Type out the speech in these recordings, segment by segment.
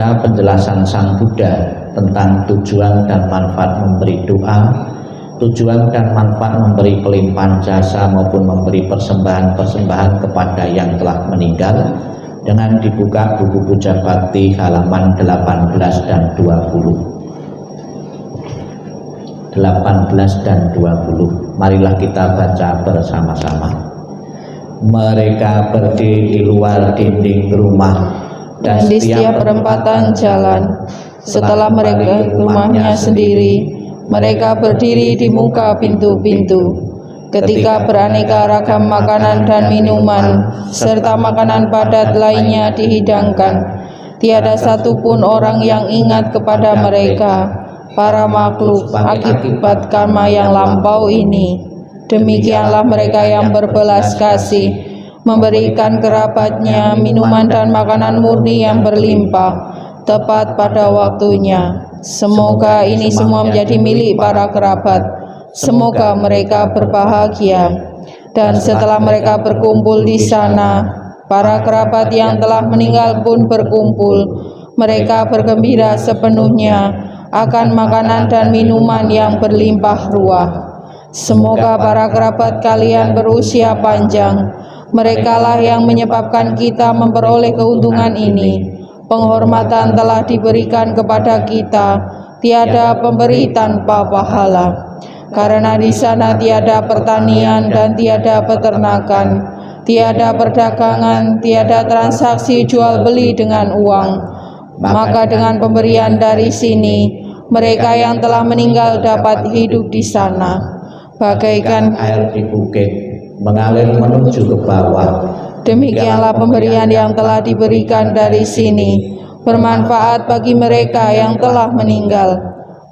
Penjelasan Sang Buddha tentang tujuan dan manfaat memberi doa, tujuan dan manfaat memberi pelimpahan jasa maupun memberi persembahan-persembahan kepada yang telah meninggal, dengan dibuka buku Puja Bhakti halaman 18 dan 20. 18 dan 20. Marilah kita baca bersama-sama. Mereka berdiri di luar dinding rumah dan di setiap perempatan jalan. Setelah mereka ke rumahnya sendiri, mereka berdiri di muka pintu-pintu. Ketika beraneka ragam makanan dan minuman serta makanan padat lainnya dihidangkan, tiada satupun orang yang ingat kepada mereka, para makhluk, akibat karma yang lampau ini. Demikianlah mereka yang berbelas kasih, memberikan kerabatnya minuman dan makanan murni yang berlimpah, tepat pada waktunya. Semoga ini semua menjadi milik para kerabat. Semoga mereka berbahagia. Dan setelah mereka berkumpul di sana, para kerabat yang telah meninggal pun berkumpul. Mereka bergembira sepenuhnya akan makanan dan minuman yang berlimpah ruah. Semoga para kerabat kalian berusia panjang. Merekalah yang menyebabkan kita memperoleh keuntungan ini. Penghormatan telah diberikan kepada kita, tiada pemberi tanpa pahala. Karena di sana tiada pertanian dan tiada peternakan, tiada perdagangan, tiada transaksi jual beli dengan uang. Maka dengan pemberian dari sini, mereka yang telah meninggal dapat hidup di sana. Bagaikan air di bukit mengalir menuju ke bawah. Demikianlah pemberian yang telah diberikan dari sini, bermanfaat bagi mereka yang telah meninggal.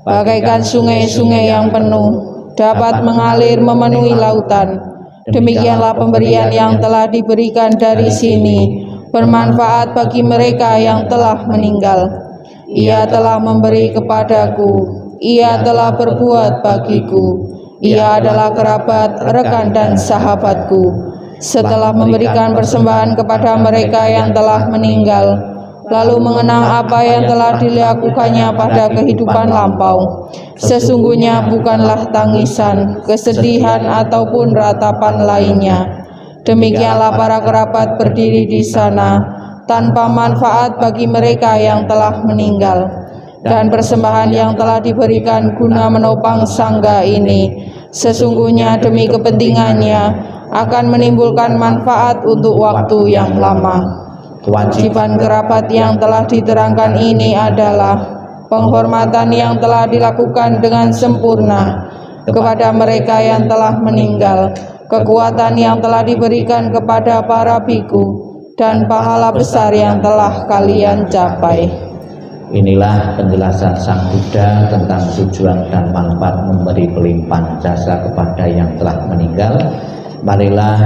Bagaikan sungai-sungai yang penuh, dapat mengalir memenuhi lautan. Demikianlah pemberian yang telah diberikan dari sini, bermanfaat bagi mereka yang telah meninggal. Ia telah memberi kepadaku, ia telah berbuat bagiku. Ia adalah kerabat, rekan dan sahabatku. Setelah memberikan persembahan kepada mereka yang telah meninggal, lalu mengenang apa yang telah dilakukannya pada kehidupan lampau, sesungguhnya bukanlah tangisan, kesedihan ataupun ratapan lainnya. Demikianlah para kerabat berdiri di sana tanpa manfaat bagi mereka yang telah meninggal. Dan persembahan yang telah diberikan guna menopang sangga ini, sesungguhnya demi kepentingannya akan menimbulkan manfaat untuk waktu yang lama. Kewajiban kerabat yang telah diterangkan ini adalah penghormatan yang telah dilakukan dengan sempurna kepada mereka yang telah meninggal, kekuatan yang telah diberikan kepada para biku, dan pahala besar yang telah kalian capai. Inilah penjelasan Sang Buddha tentang tujuan dan manfaat memberi pelimpahan jasa kepada yang telah meninggal. Marilah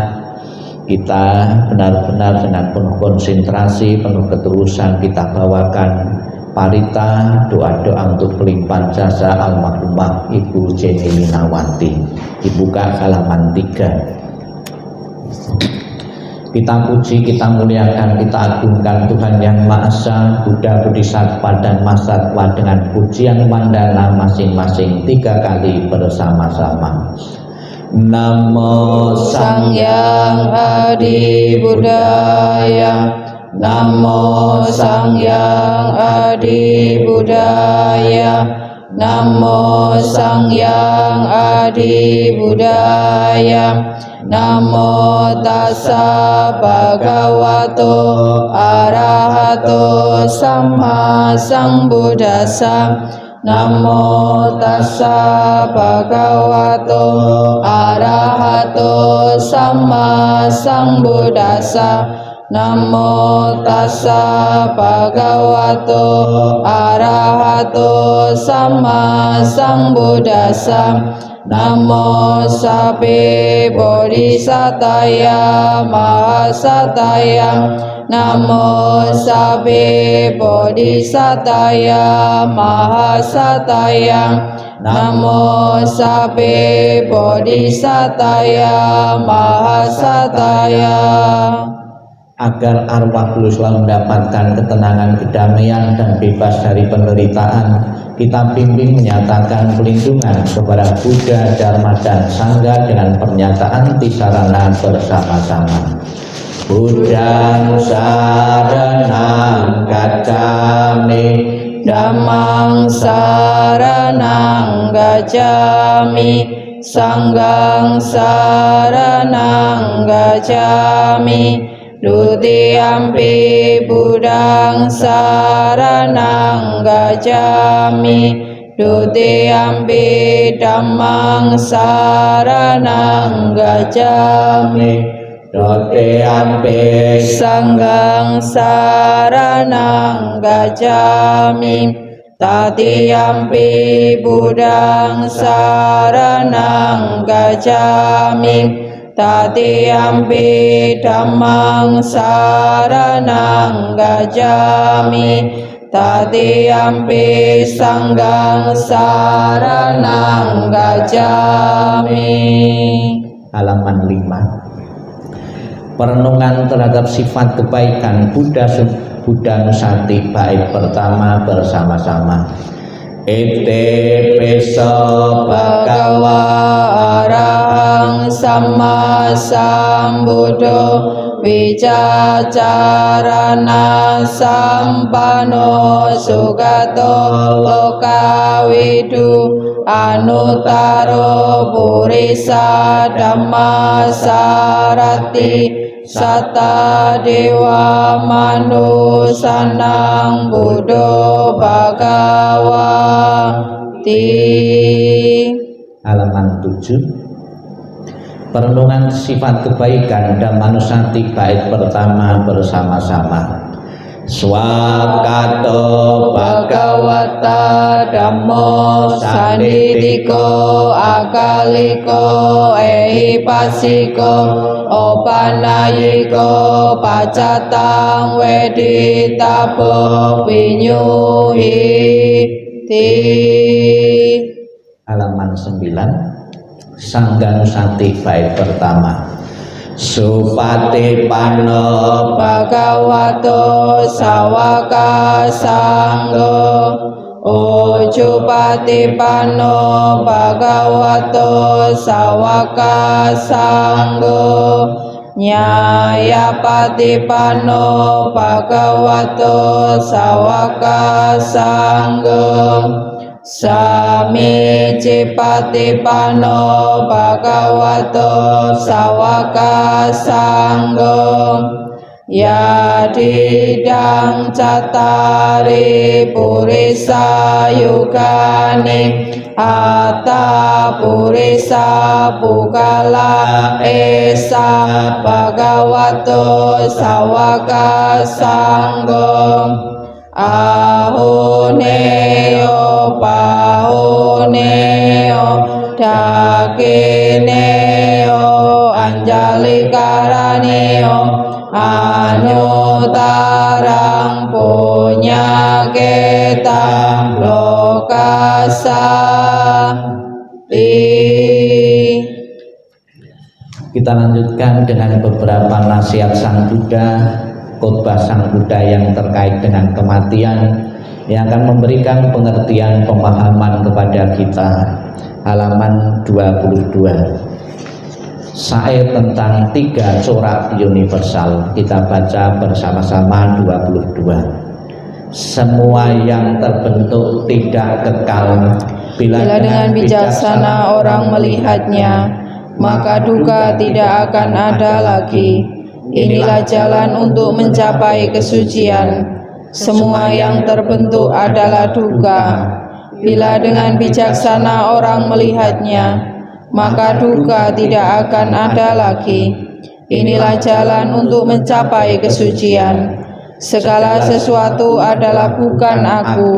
kita benar-benar dengan penuh konsentrasi, penuh ketulusan kita bawakan parita, doa-doa untuk pelimpahan jasa almarhumah Ibu Jenny Linawanti. Dibuka halaman 3. Kita puji, kita muliakan, kita agungkan Tuhan Yang Maha Esa, Buddha, Bodhisattva dan Mahasatwa dengan pujian mandala masing-masing 3 kali bersama-sama. Namo Sangyang Adi Buddhaya, Namo Sangyang Adi Buddhaya, Namo Sangyang Adi Buddhaya, Namo Tassa Bhagavato Arahato Samma Sambuddhassa, Namo Tassa Bhagavato Arahato Samma Sambuddhassa, Namo Tassa Bhagavato Arahato Samma Sambuddhassa, Namo Sabbe Bodhisataya Mahasataya, Namo Sabbe Bodhisataya Mahasataya, Namo Sabbe Bodhisataya Mahasataya. agar arwah beliau selalu mendapatkan ketenangan, kedamaian, dan bebas dari penderitaan. Kita bimbing menyatakan pelindungan kepada Buddha, Dharma, dan Sangha dengan pernyataan tisarana bersama-sama. Buddhang saranang gacchami, Dhammang saranang gacchami, Sanghang saranang gacchami, Dutiyampi Buddhang saranang gacchami, Dutiyampi Dhammang saranang gacchami, Dutiyampi Sanghang saranang gacchami, Tatiyampi Buddhang saranang gacchami, Tatiyampi Dhammang saranang gacchami, Tatiyampi Sanghang saranang gacchami. Halaman 5. Perenungan terhadap sifat kebaikan Buddha Nusati bait pertama bersama-sama. Ete peso Bhagawa arahang samma sambuddho vicacarana sampano sugato lokawidu anuttaro purisa dhamma sarati Satta dewa manusanang buddho bhagawati. Halaman 7. Perenungan sifat kebaikan Dhammanusati bait pertama bersama-sama. Swakato Bhagavata Dhammo Sanditiko Akaliko Ehipasiko Opanayiko Pacatang Weditapo Vinyuhi Ti. Halaman 9. Sangganusati bait pertama. Supati pano Bhagavato Sawaka Sangho Ujupati pano Bhagavato Sawaka Sangho Nyayapati pano Bhagavato Sawaka Sangho Sami cipati pano Bhagavato Sawaka Sangho Yadidang catari purisa yukani Atta purisa pukala esa Bhagavato Sawaka Sangho Ahuneo pahuneo dakineo anjali karaneo anutarang punya ketang lokasa. Kita lanjutkan dengan beberapa nasihat Sang Buddha, khotbah Sang Buddha yang terkait dengan kematian yang akan memberikan pengertian pemahaman kepada kita. Halaman 22. Syair tentang 3 corak universal, kita baca bersama-sama 22. Semua yang terbentuk tidak kekal, bila dengan bijaksana orang melihatnya, maka duka tidak akan ada lagi. Inilah jalan untuk mencapai kesucian. Semua yang terbentuk adalah duka. Bila dengan bijaksana orang melihatnya, maka duka tidak akan ada lagi. Inilah jalan untuk mencapai kesucian. Segala sesuatu adalah bukan aku.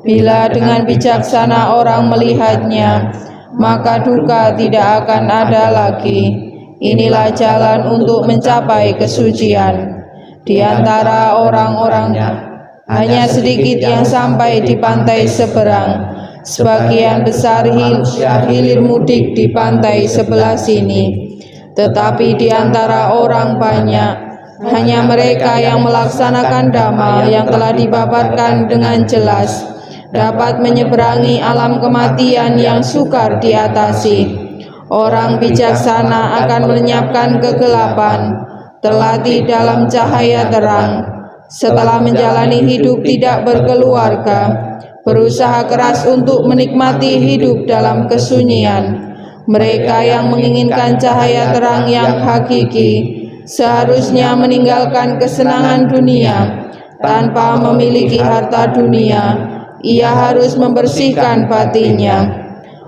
Bila dengan bijaksana orang melihatnya, maka duka tidak akan ada lagi. Inilah jalan untuk mencapai kesucian. Di antara orang-orangnya, hanya sedikit yang sampai di pantai seberang. Sebagian besar hilir mudik di pantai sebelah sini. Tetapi di antara orang banyak, Hanya mereka yang melaksanakan dhamma yang telah dipaparkan dengan jelas dapat menyeberangi alam kematian yang sukar diatasi. Orang bijaksana akan melenyapkan kegelapan, terlatih dalam cahaya terang. Setelah menjalani hidup tidak berkeluarga, berusaha keras untuk menikmati hidup dalam kesunyian. Mereka yang menginginkan cahaya terang yang hakiki seharusnya meninggalkan kesenangan dunia. Tanpa memiliki harta dunia, ia harus membersihkan batinnya.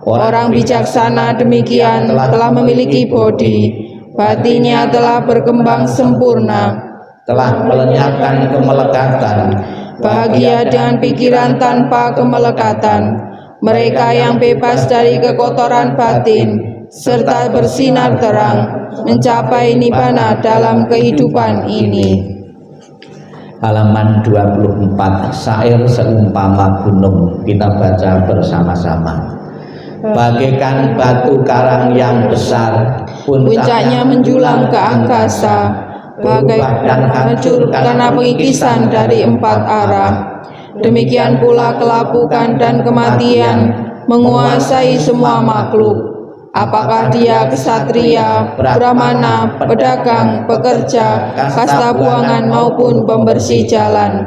Orang bijaksana demikian telah memiliki bodi, batinnya telah berkembang sempurna, telah melenyapkan kemelekatan, bahagia dengan pikiran tanpa kemelekatan. Mereka yang bebas dari kekotoran batin serta bersinar terang mencapai nibbana dalam kehidupan ini. Halaman 24, syair seumpama gunung, kita baca bersama-sama. Bagaikan batu karang yang besar, puncaknya menjulang ke angkasa, bagai dan hancur karena pengikisan dari 4 arah. Demikian pula kelapukan dan kematian menguasai semua makhluk. Apakah dia kesatria, brahmana, pedagang, pekerja, kasta buangan maupun pembersih jalan,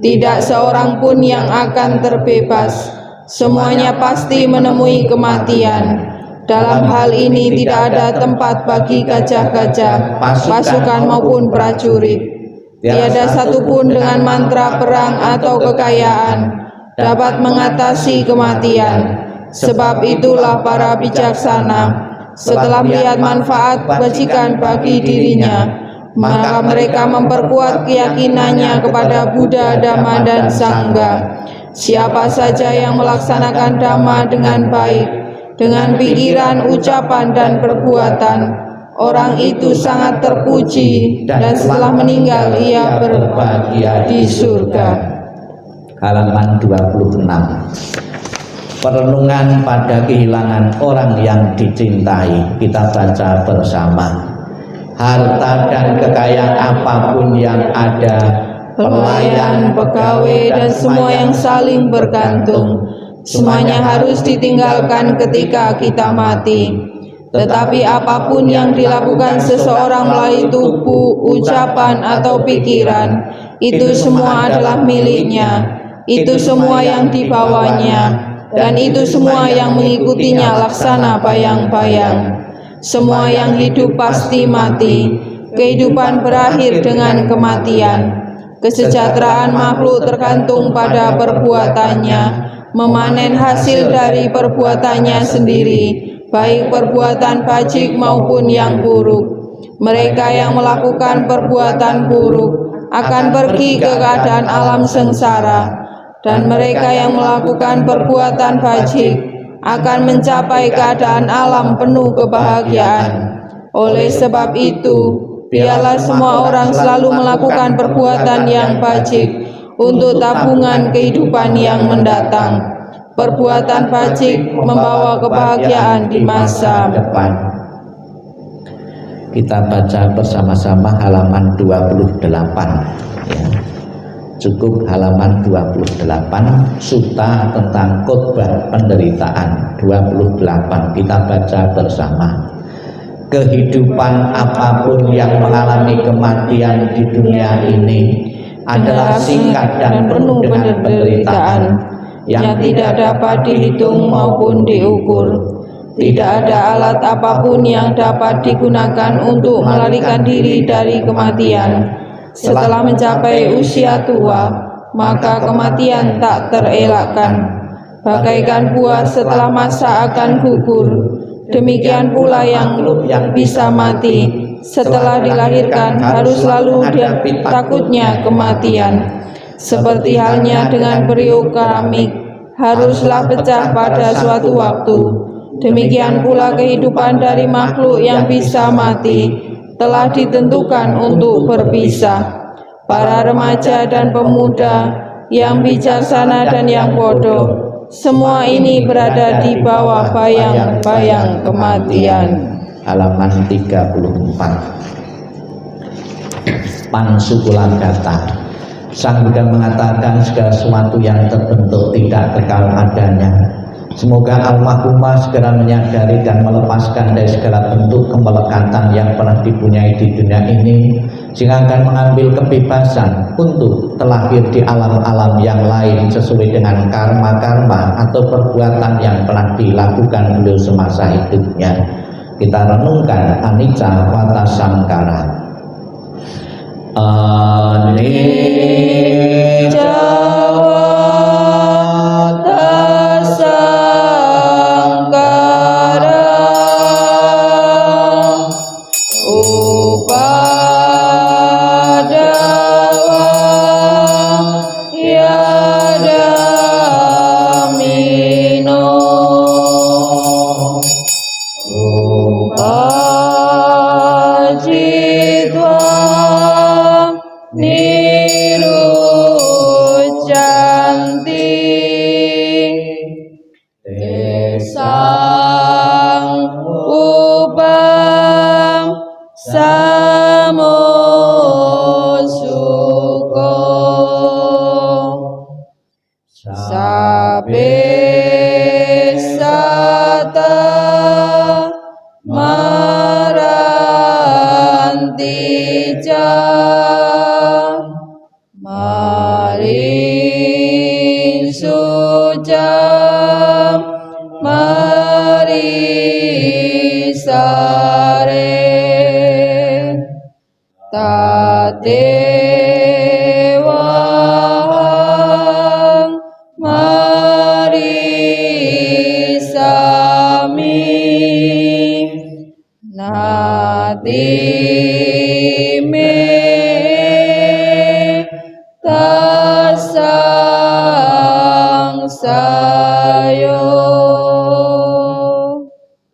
tidak seorang pun yang akan terbebas. Semuanya pasti menemui kematian. Dalam hal ini tidak ada tempat bagi gajah-gajah, pasukan maupun prajurit. Tiada satupun dengan mantra perang atau kekayaan dapat mengatasi kematian. Sebab itulah para bijaksana setelah melihat manfaat kebajikan bagi dirinya, maka mereka memperkuat keyakinannya kepada Buddha, Dhamma, dan Sangha. Siapa saja yang melaksanakan Dhamma dengan baik, dengan pikiran, ucapan, dan perbuatan, orang itu sangat terpuji dan setelah meninggal ia berbahagia di surga. Halaman 26. Perenungan pada kehilangan orang yang dicintai, kita baca bersama. Harta dan kekayaan apapun yang ada, pelayan, pegawai, dan semua yang saling bergantung, semuanya harus ditinggalkan ketika kita mati. Tetapi apapun yang dilakukan seseorang melalui tubuh, ucapan, atau pikiran, itu semua adalah miliknya. Itu semua yang dibawanya, dan itu semua yang mengikutinya laksana bayang-bayang. Semua yang hidup pasti mati. Kehidupan berakhir dengan kematian. Kesejahteraan makhluk tergantung pada perbuatannya, memanen hasil dari perbuatannya sendiri, baik perbuatan bajik maupun yang buruk. Mereka yang melakukan perbuatan buruk akan pergi ke keadaan alam sengsara, dan mereka yang melakukan perbuatan bajik akan mencapai keadaan alam penuh kebahagiaan. Oleh sebab itu, biarlah semua orang selalu melakukan perbuatan yang bajik untuk tabungan kehidupan yang mendatang. Perbuatan bajik membawa kebahagiaan di masa depan. Kita baca bersama-sama halaman 28 ya. Cukup halaman 28, sutta tentang khotbah penderitaan 28, kita baca bersama. Kehidupan apapun yang mengalami kematian di dunia ini adalah singkat dan penuh dengan penderitaan yang tidak dapat dihitung maupun diukur. Tidak ada alat apapun yang dapat digunakan untuk melarikan diri dari kematian. Setelah mencapai usia tua, maka kematian tak terelakkan. Bagaikan buah setelah masa akan gugur, demikian pula yang bisa mati setelah dilahirkan harus selalu dihadapi takutnya kematian. Seperti halnya dengan periuk keramik haruslah pecah pada suatu waktu, demikian pula kehidupan dari makhluk yang bisa mati telah ditentukan untuk berpisah. Para remaja dan pemuda yang bijaksana dan yang bodoh, semua ini berada di bawah bayang-bayang kematian. Halaman 34. Pansukulagata. Sang Buddha mengatakan segala sesuatu yang terbentuk tidak kekal adanya. Semoga almarhumah segera menyadari dan melepaskan dari segala bentuk kemelekatan yang pernah dipunyai di dunia ini, sehingga akan mengambil kebebasan untuk terlahir di alam-alam yang lain sesuai dengan karma-karma atau perbuatan yang pernah dilakukan beliau semasa hidupnya. Kita renungkan anicca vata samkara. Anicca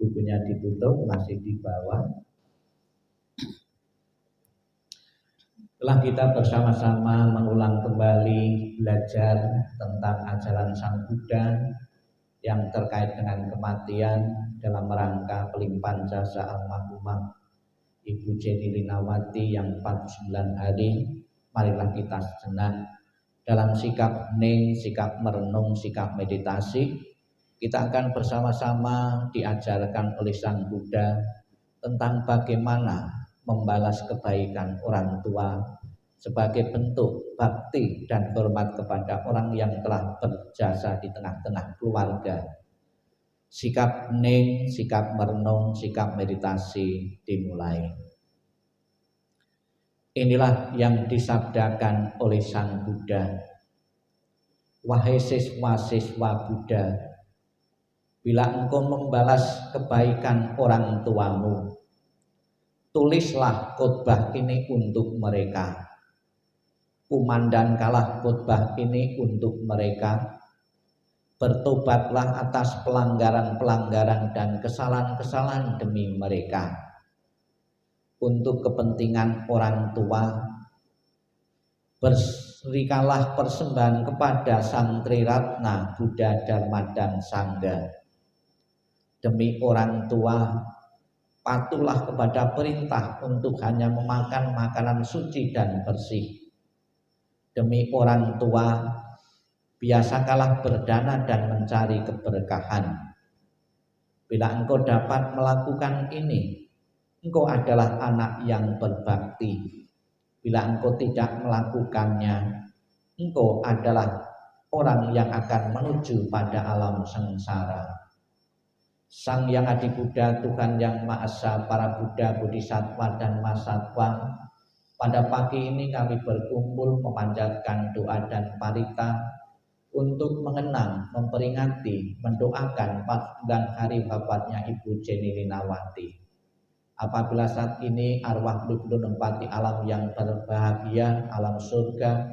bukunya ditutup, masih di bawah. Setelah kita bersama-sama mengulang kembali belajar tentang ajaran Sang Buddha yang terkait dengan kematian dalam rangka pelimpahan jasa almarhumah Ibu Jenny Linawati yang 49 hari, marilah kita sejenak dalam sikap hening, sikap merenung, sikap meditasi. Kita akan bersama-sama diajarkan oleh Sang Buddha tentang bagaimana membalas kebaikan orang tua sebagai bentuk bakti dan hormat kepada orang yang telah berjasa di tengah-tengah keluarga. Sikap hening, sikap merenung, sikap meditasi dimulai. Inilah yang disabdakan oleh Sang Buddha. Wahai siswa-siswa Buddha, bila engkau membalas kebaikan orang tuamu, tulislah khotbah ini untuk mereka. Kumandangkanlah khotbah ini untuk mereka. Bertobatlah atas pelanggaran-pelanggaran dan kesalahan-kesalahan demi mereka. Untuk kepentingan orang tua, berikanlah persembahan kepada Sang Triratna Buddha, Dharma dan Sangha. Demi orang tua, patuhlah kepada perintah untuk hanya memakan makanan suci dan bersih. Demi orang tua, biasakanlah berdana dan mencari keberkahan. Bila engkau dapat melakukan ini, engkau adalah anak yang berbakti. Bila engkau tidak melakukannya, engkau adalah orang yang akan menuju pada alam sengsara. Sang Yang Adi Buddha, Tuhan Yang Maha Esa, para Buddha, Bodhisattva dan Mahasatwa, pada pagi ini kami berkumpul memanjatkan doa dan parita untuk mengenang, memperingati, mendoakan 49 hari wafatnya Ibu Jenny Linawati. Apabila saat ini arwah belum menempati alam yang berbahagia, alam surga,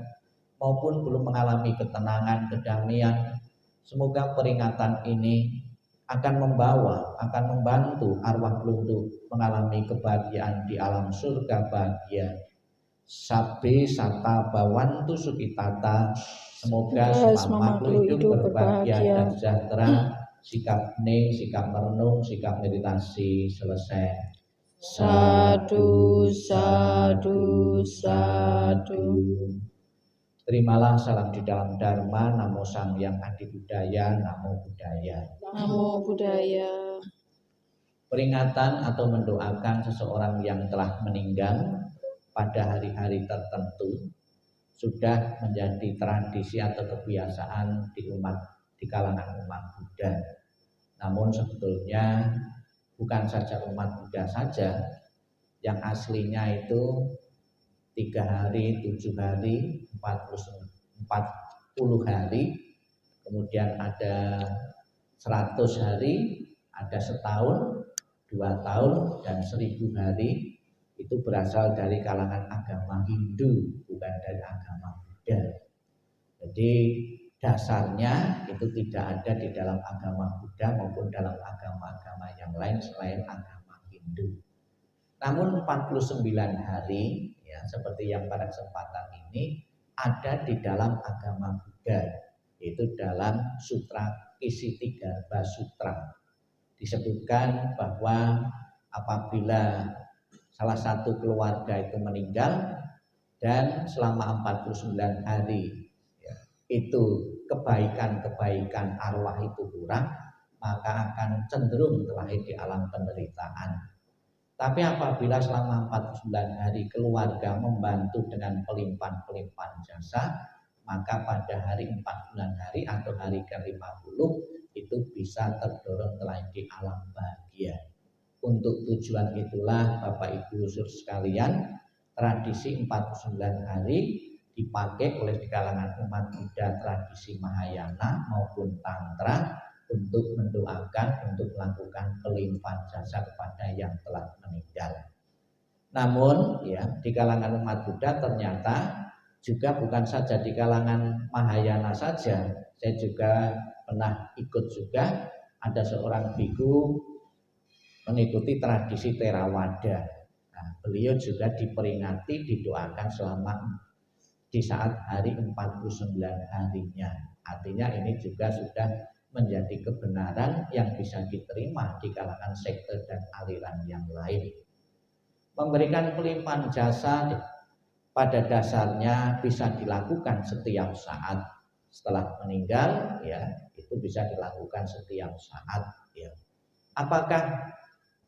maupun belum mengalami ketenangan, kedamaian, semoga peringatan ini akan membantu arwah belum mengalami kebahagiaan di alam surga bahagia. Sabbe sata bawantu sukitata, semoga semua makhluk hidup berbahagia dan sejahtera. Sikap hening, sikap merenung, sikap meditasi selesai. Sadu, sadu, sadu. Terimalah salam di dalam Dharma, Namo Sang Hyang Adi Budaya, Namo Buddhaya. Namo Buddhaya. Peringatan atau mendoakan seseorang yang telah meninggal pada hari-hari tertentu sudah menjadi tradisi atau kebiasaan di kalangan umat Buddha. Namun sebetulnya bukan saja umat Buddha saja, yang aslinya itu 3 hari, 7 hari, 40 hari, kemudian ada 100 hari, ada setahun, 2 tahun, dan 1000 hari. Itu berasal dari kalangan agama Hindu, bukan dari agama Buddha. Jadi dasarnya itu tidak ada di dalam agama Buddha maupun dalam agama-agama yang lain selain agama Hindu. Namun 49 hari, ya, seperti yang pada kesempatan ini ada di dalam agama Buddha, yaitu dalam Sutra Kisitigarba Sutra. Disebutkan bahwa apabila salah satu keluarga itu meninggal dan selama 49 hari ya, itu kebaikan-kebaikan arwah itu kurang, maka akan cenderung terlahir di alam penderitaan. Tapi apabila selama 49 hari keluarga membantu dengan pelimpahan-pelimpahan jasa, maka pada hari 49 hari atau hari ke-50 itu bisa terdorong terlahir di alam bahagia. Untuk tujuan itulah Bapak Ibu Saudara sekalian, tradisi 49 hari dipakai oleh di kalangan umat Buddha tradisi Mahayana maupun Tantra untuk mendoakan, untuk melakukan pelimpahan jasa kepada yang telah meninggal. Namun ya, di kalangan umat Buddha ternyata juga bukan saja di kalangan Mahayana saja. Saya juga pernah ikut juga, ada seorang biku mengikuti tradisi Theravada. Nah, beliau juga diperingati, didoakan selama di saat hari 49 harinya. Artinya ini juga sudah menjadi kebenaran yang bisa diterima di kalangan sekte dan aliran yang lain. Memberikan pelimpahan jasa pada dasarnya bisa dilakukan setiap saat setelah meninggal, ya, itu bisa dilakukan setiap saat, ya. Apakah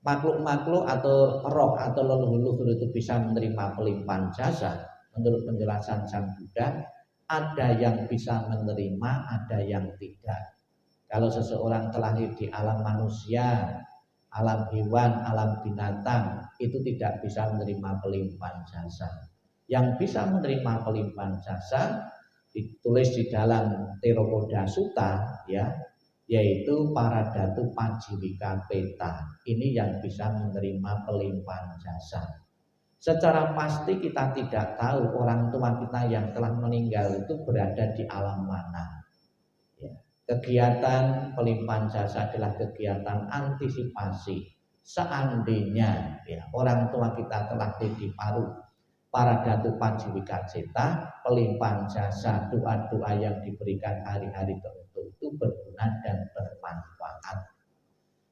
makhluk-makhluk atau roh atau leluhur itu bisa menerima pelimpahan jasa? Menurut penjelasan Sang Buddha, ada yang bisa menerima, ada yang tidak. Kalau seseorang terlahir di alam manusia, alam hewan, alam binatang, itu tidak bisa menerima pelimpahan jasa. Yang bisa menerima pelimpahan jasa ditulis di dalam Theravada Sutta, ya, yaitu para datu Panjiwika Peta. Ini yang bisa menerima pelimpahan jasa. Secara pasti kita tidak tahu orang tua kita yang telah meninggal itu berada di alam mana. Kegiatan pelimpahan jasa adalah kegiatan antisipasi. Seandainya ya, orang tua kita telah di paru para datu Panjiwika Ceta, pelimpahan jasa doa-doa yang diberikan hari-hari tertentu itu berguna dan bermanfaat.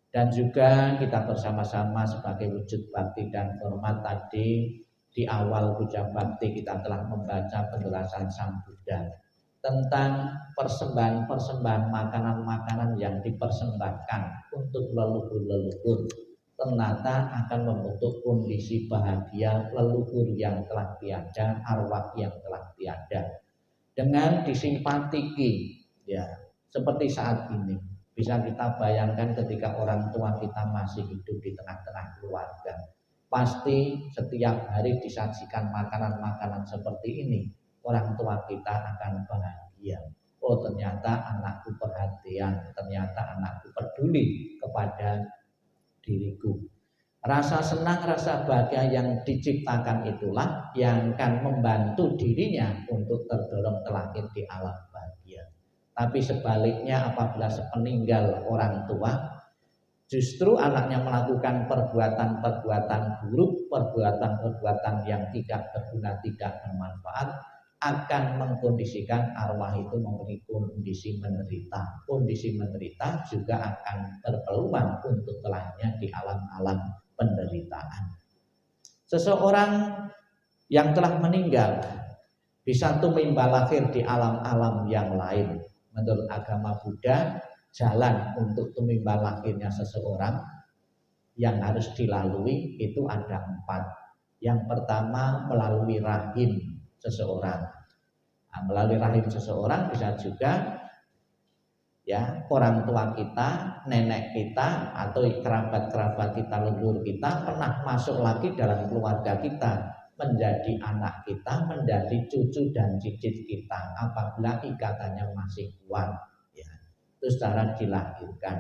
Dan juga kita bersama-sama sebagai wujud bakti dan hormat tadi di awal puja bakti kita telah membaca penjelasan Sang Buddha tentang persembahan-persembahan makanan-makanan yang dipersembahkan untuk leluhur-leluhur, ternyata akan membentuk kondisi bahagia leluhur yang telah tiada, arwah yang telah tiada. Dengan disimpatiki, ya, seperti saat ini, bisa kita bayangkan ketika orang tua kita masih hidup di tengah-tengah keluarga, pasti setiap hari disajikan makanan-makanan seperti ini. Orang tua kita akan bahagia. Oh, ternyata anakku perhatian, ternyata anakku peduli kepada diriku. Rasa senang, rasa bahagia yang diciptakan itulah yang akan membantu dirinya untuk terdorong terlahir di alam bahagia. Tapi sebaliknya apabila sepeninggal orang tua, justru anaknya melakukan perbuatan-perbuatan buruk, perbuatan-perbuatan yang tidak berguna, tidak bermanfaat, akan mengkondisikan arwah itu memberi kondisi menderita. Kondisi menderita juga akan berpeluang untuk terlahirnya di alam-alam penderitaan. Seseorang yang telah meninggal bisa tumimba lahir di alam-alam yang lain. Menurut agama Buddha, jalan untuk tumimba lahirnya seseorang yang harus dilalui itu ada 4. Yang pertama melalui rahim seseorang. Nah, melalui rahim seseorang bisa juga ya orang tua kita, nenek kita, atau kerabat-kerabat kita, leluhur kita pernah masuk lagi dalam keluarga kita, menjadi anak kita, menjadi cucu dan cicit kita apabila ikatannya masih kuat ya. Itu secara dilahirkan.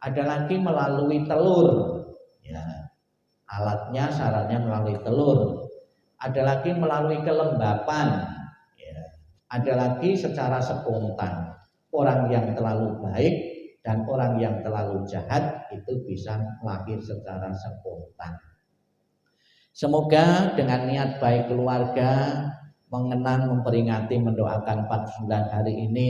Ada lagi melalui telur ya. Alatnya syaratnya melalui telur. Ada lagi melalui kelembapan ya. Ada lagi secara spontan. Orang yang terlalu baik dan orang yang terlalu jahat itu bisa lahir secara spontan. Semoga dengan niat baik keluarga mengenang, memperingati, mendoakan 49 hari ini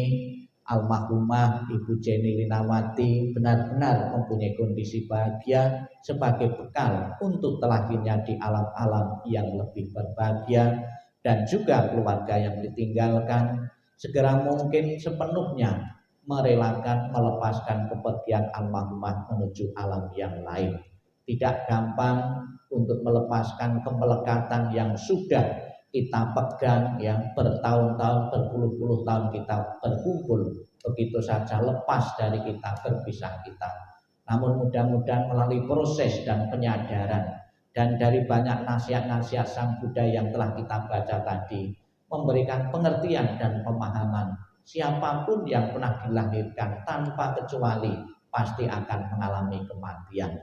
almarhumah Ibu Jenny Linawati benar-benar mempunyai kondisi bahagia sebagai bekal untuk terlahirnya di alam-alam yang lebih berbahagia, dan juga keluarga yang ditinggalkan segera mungkin sepenuhnya merelakan melepaskan kepergian almarhumah menuju alam yang lain. Tidak gampang untuk melepaskan kemelekatan yang sudah kita pegang yang bertahun-tahun, berpuluh-puluh tahun kita berkumpul, begitu saja lepas dari kita, berpisah kita. Namun mudah-mudahan melalui proses dan penyadaran dan dari banyak nasihat-nasihat Sang Buddha yang telah kita baca tadi, memberikan pengertian dan pemahaman siapapun yang pernah dilahirkan tanpa kecuali pasti akan mengalami kematian.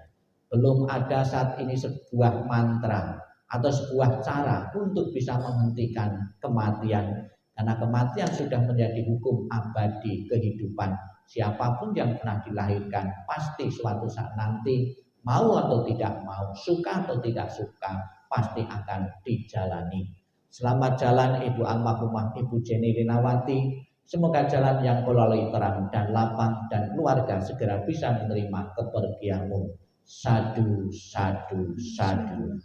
Belum ada saat ini sebuah mantra atau sebuah cara untuk bisa menghentikan kematian, karena kematian sudah menjadi hukum abadi kehidupan. Siapapun yang pernah dilahirkan pasti suatu saat nanti, mau atau tidak mau, suka atau tidak suka, pasti akan dijalani. Selamat jalan Ibu almarhumah Ibu Jenny Linawati. Semoga jalan yang kau lalui terang dan lapang, dan keluarga segera bisa menerima kepergianmu. Sadu, sadu, sadu.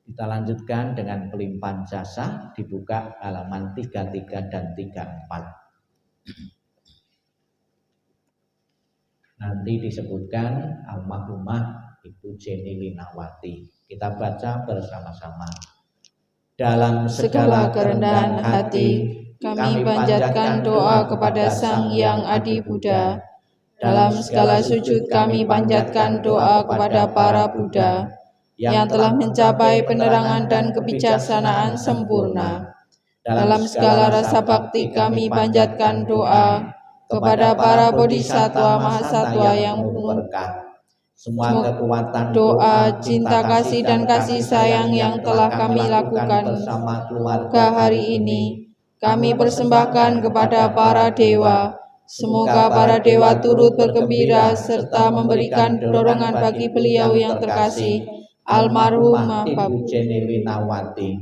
Kita lanjutkan dengan pelimpahan jasa, dibuka halaman 33 dan 34. Nanti disebutkan almarhumah Ibu Jenny Linawati. Kita baca bersama-sama. Dalam segala kerendahan hati, kami panjatkan doa kepada Sang Yang Adi Buddha. Dalam segala sujud kami panjatkan doa kepada para Buddha yang telah mencapai penerangan dan kebijaksanaan sempurna. Dalam segala rasa bakti kami panjatkan doa kepada para bodhisattva mahasatwa yang penuh berkah. Semua kekuatan doa, cinta kasih dan kasih sayang yang telah kami lakukan bersama keluarga hari ini, kami persembahkan kepada para dewa. Semoga para dewa turut bergembira serta memberikan dorongan bagi beliau yang terkasih, almarhumah Ibu Jenny Linawati.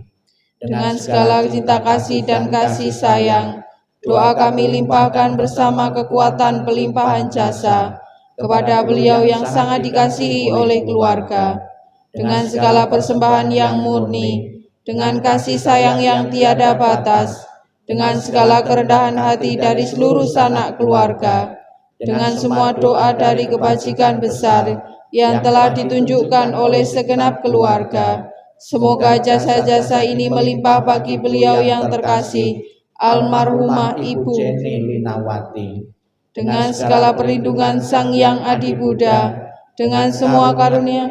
Dengan segala cinta kasih dan kasih sayang, doa kami limpahkan bersama kekuatan pelimpahan jasa kepada beliau yang sangat dikasihi oleh keluarga. Dengan segala persembahan yang murni, dengan kasih sayang yang tiada batas, dengan segala kerendahan hati dari seluruh sanak keluarga, dengan semua doa dari kebajikan besar yang telah ditunjukkan oleh segenap keluarga, semoga jasa-jasa ini melimpah bagi beliau yang terkasih, almarhumah Ibu Jenny Linawati. Dengan segala perlindungan Sang Yang Adi Buddha, dengan semua karunia,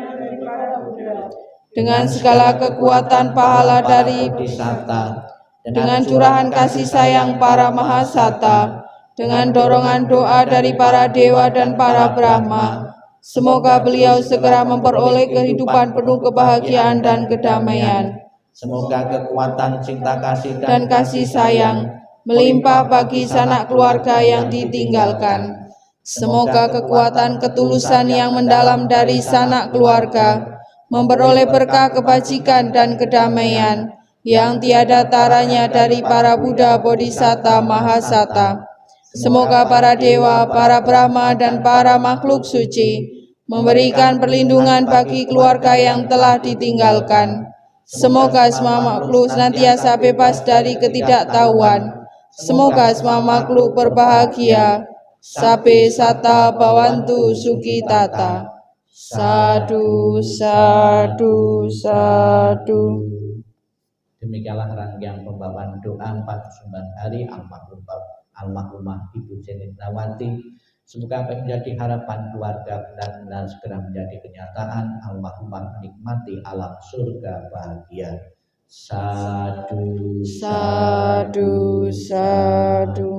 dengan segala kekuatan pahala dari Bodhisatta, dengan curahan kasih sayang para mahasata, dengan dorongan doa dari para dewa dan para Brahma, semoga beliau segera memperoleh kehidupan penuh kebahagiaan dan kedamaian. Semoga kekuatan cinta kasih dan kasih sayang melimpah bagi sanak keluarga yang ditinggalkan. Semoga kekuatan ketulusan yang mendalam dari sanak keluarga memperoleh berkah kebajikan dan kedamaian yang tiada taranya dari para Buddha Bodhisatta Mahasata. Semoga para dewa, para Brahma dan para makhluk suci memberikan perlindungan bagi keluarga yang telah ditinggalkan. Semoga semua makhluk senantiasa bebas dari ketidaktahuan. Semoga semua makhluk berbahagia. Sabe sata bawantu sukitata. Sadu, sadu, sadu. Demikianlah rangkaian pembawaan doa 49 hari almarhumah Ibu Jenitrawati. Semoga apa yang menjadi harapan keluarga benar-benar segera menjadi kenyataan. Almarhumah menikmati alam surga bahagia. Sadu, Sadu, sadu.